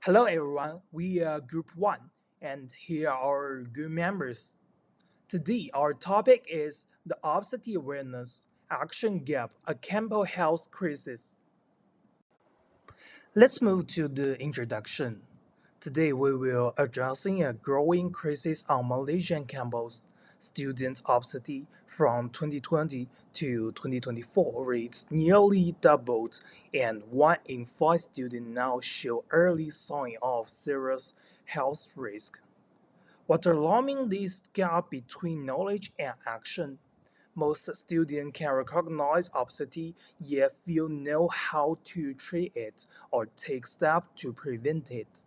Hello everyone, we are Group 1 and here are our good members. Today our topic is the obesity awareness action gap, a campus health crisis. Let's move to the introduction. Today we will addressing a growing crisis on Malaysian campus. Students' obesity from 2020 to 2024 rates nearly doubled, and 1 in 5 students now show early sign of serious health risk. What alarming this gap between knowledge and action. Most students can recognize obesity yet feel know how to treat it or take steps to prevent it.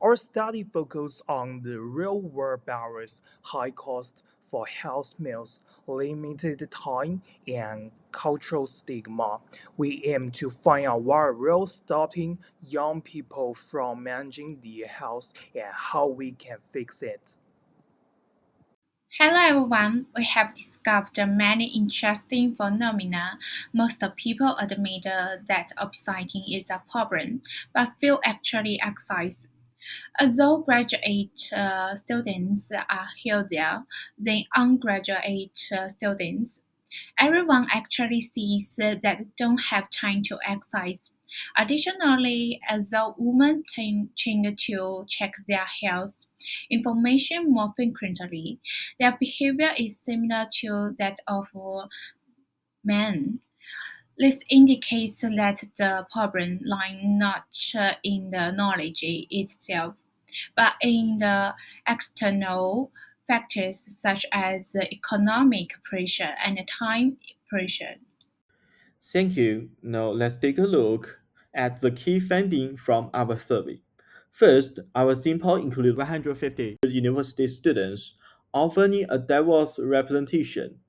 Our study focuses on the real-world barriers, high cost for health meals, limited time, and cultural stigma. We aim to find out what are real stopping young people from managing their health and how we can fix it. Hello everyone, we have discovered many interesting phenomena. Most people admit that obesity is a problem, but few actually exercise. Although graduate students are healthier than undergraduate students, everyone actually sees that don't have time to exercise. Additionally, although women tend to check their health information more frequently, their behavior is similar to that of men. This indicates that the problem lies not in the knowledge itself, but in the external factors such as economic pressure and time pressure. Thank you. Now let's take a look at the key findings from our survey. First, our sample included 150 university students, offering a diverse representation.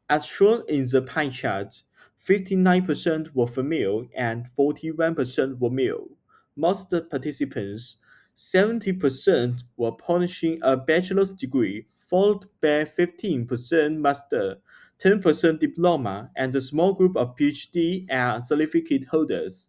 As shown in the pie chart, 59% were female and 41% were male. Most participants, 70% were pursuing a bachelor's degree, followed by 15% master 10% diploma, and a small group of PhD and certificate holders.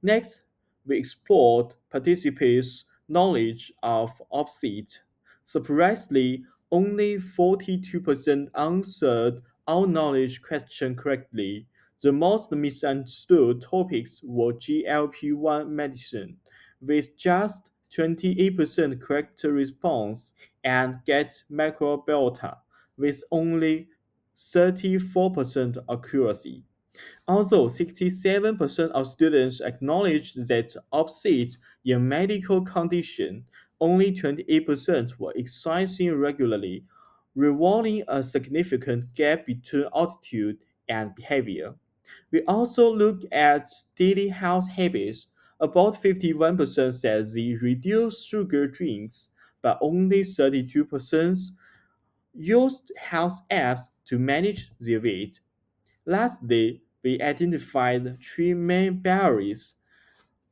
Next, we explored participants' knowledge of opposite. Surprisingly, only 42% answered our knowledge question correctly. The most misunderstood topics were GLP-1 medicine, with just 28% correct response, and gut microbiota, with only 34% accuracy. Although 67% of students acknowledged that upset in medical condition, only 28% were exercising regularly, revealing a significant gap between attitude and behavior. We also look at daily health habits. About 51% said they reduced sugar drinks, but only 32% used health apps to manage their weight. Lastly, we identified three main barriers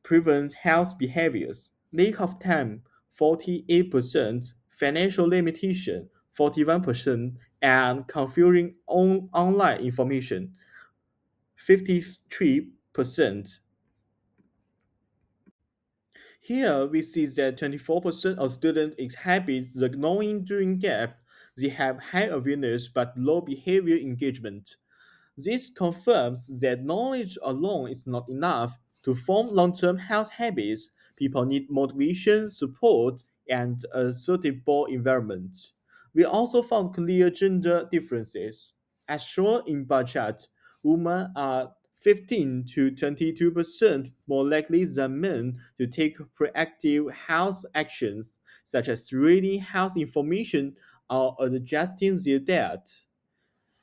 prevent health behaviors: lack of time, 48%, financial limitation, 41%, and confusing online information, 53%. Here we see that 24% of students exhibit the knowing doing gap. They have high awareness but low behavior engagement. This confirms that knowledge alone is not enough to form long term health habits. People need motivation, support, and a suitable environment. We also found clear gender differences. As shown in bar chart, women are 15 to 22% more likely than men to take proactive health actions, such as reading health information or adjusting their diet.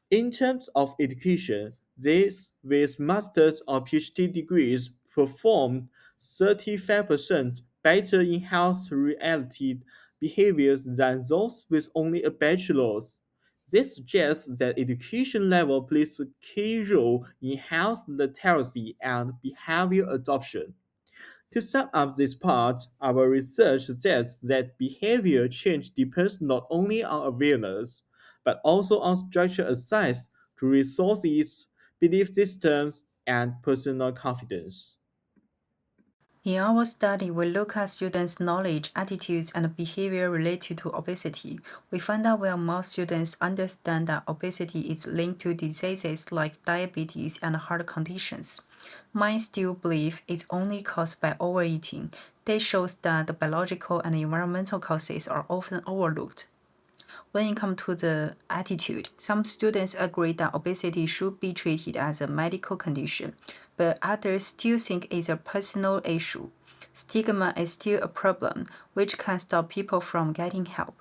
In terms of education, these with master's or PhD degrees performed 35% better in health related behaviors than those with only a bachelor's. This suggests that education level plays a key role in health literacy and behavior adoption. To sum up this part, our research suggests that behavior change depends not only on awareness, but also on structure access to resources, belief systems, and personal confidence. In our study, we look at students' knowledge, attitudes, and behavior related to obesity. We find that while most students understand that obesity is linked to diseases like diabetes and heart conditions, many still believe it's only caused by overeating. This shows that the biological and environmental causes are often overlooked. When it comes to the attitude, some students agree that obesity should be treated as a medical condition, but others still think it's a personal issue. Stigma is still a problem, which can stop people from getting help.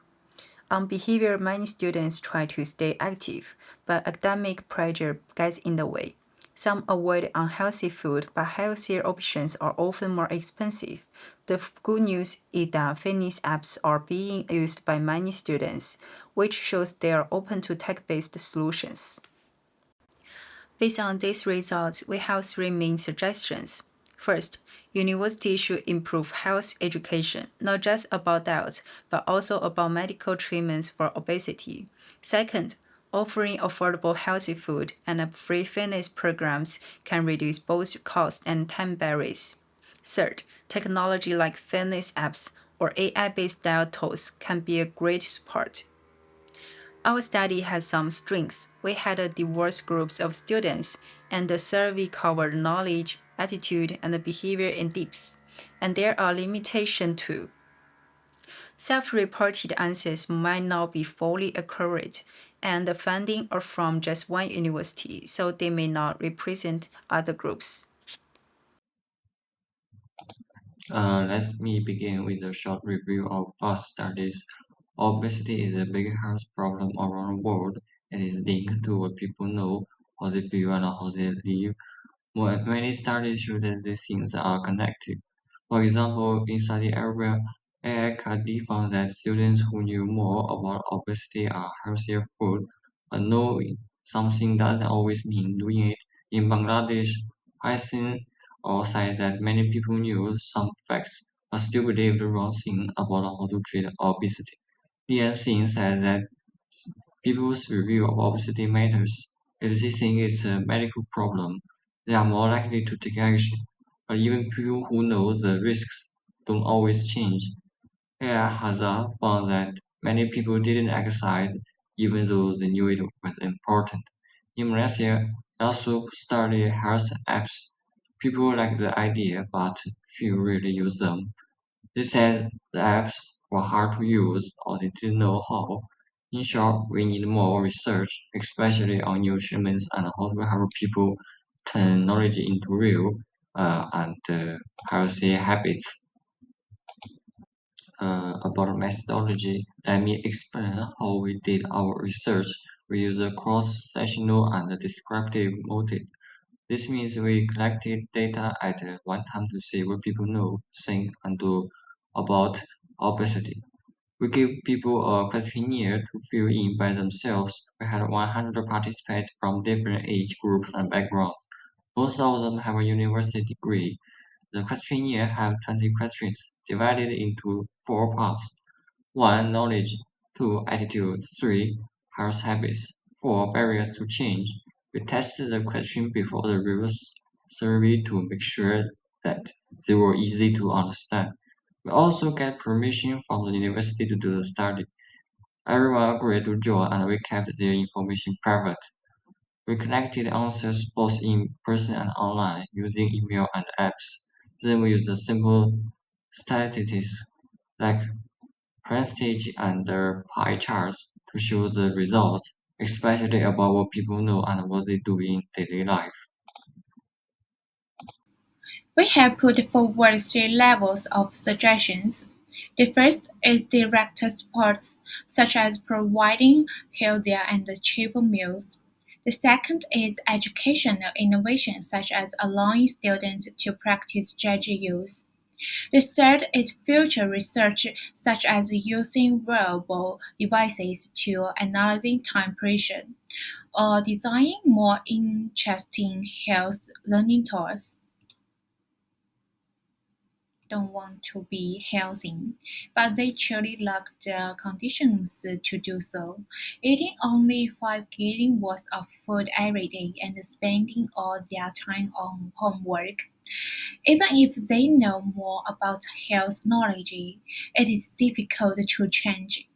On behavior, many students try to stay active, but academic pressure gets in the way. Some avoid unhealthy food, but healthier options are often more expensive. The good news is that fitness apps are being used by many students, which shows they are open to tech-based solutions. Based on these results, we have three main suggestions. First, universities should improve health education, not just about diet, but also about medical treatments for obesity. Second, offering affordable healthy food and free fitness programs can reduce both cost and time barriers. Third, technology like fitness apps or AI-based diet tools can be a great support. Our study has some strengths. We had a diverse groups of students, and the survey covered knowledge, attitude, and behavior in depth. And there are limitations too. Self-reported answers might not be fully accurate, and the funding are from just one university, so they may not represent other groups. Let me begin with a short review of past studies. Obesity is a big health problem around the world. It is linked to what people know, how they feel, and how they live. Many studies show that these things are connected. For example, in Saudi Arabia, AICAD found that students who knew more about obesity are healthier food, but knowing something doesn't always mean doing it. In Bangladesh, Hyacin or cited that many people knew some facts but still believed the wrong thing about how to treat obesity. Lian Xin said that people's review of obesity matters. If they think it's a medical problem, they are more likely to take action. But even people who know the risks don't always change. Aya Hazard found that many people didn't exercise even though they knew it was important. In Malaysia, they also study health apps. People like the idea but few really use them. They said the apps were hard to use or they didn't know how. In short, we need more research, especially on new treatments and how to help people turn knowledge into real and healthy habits. About methodology, let me explain how we did our research. We used a cross-sectional and descriptive method. This means we collected data at one time to see what people know, think, and do about obesity. We gave people a questionnaire to fill in by themselves. We had 100 participants from different age groups and backgrounds. Most of them have a university degree. The questionnaire had 20 questions, divided into four parts. 1. Knowledge. 2. Attitude. 3. Health habits. 4. Barriers to change. We tested the question before the reverse survey to make sure that they were easy to understand. We also get permission from the university to do the study. Everyone agreed to join and we kept their information private. We collected answers both in person and online using email and apps. Then we used a simple statistics like percentage and the pie charts to show the results, especially about what people know and what they do in daily life. We have put forward three levels of suggestions. The first is direct support, such as providing healthier and cheaper meals. The second is educational innovation, such as allowing students to practice judge use. The third is future research, such as using wearable devices to analyzing temperature or designing more interesting health learning tools. don't want to be healthy, but they truly lack the conditions to do so. Eating only 5 getting worth of food every day and spending all their time on homework. Even if they know more about health knowledge, it is difficult to change.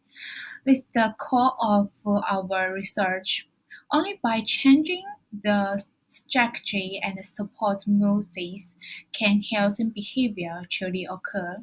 This is the core of our research. Only by changing the strategy and support methods can healthy behavior truly occur.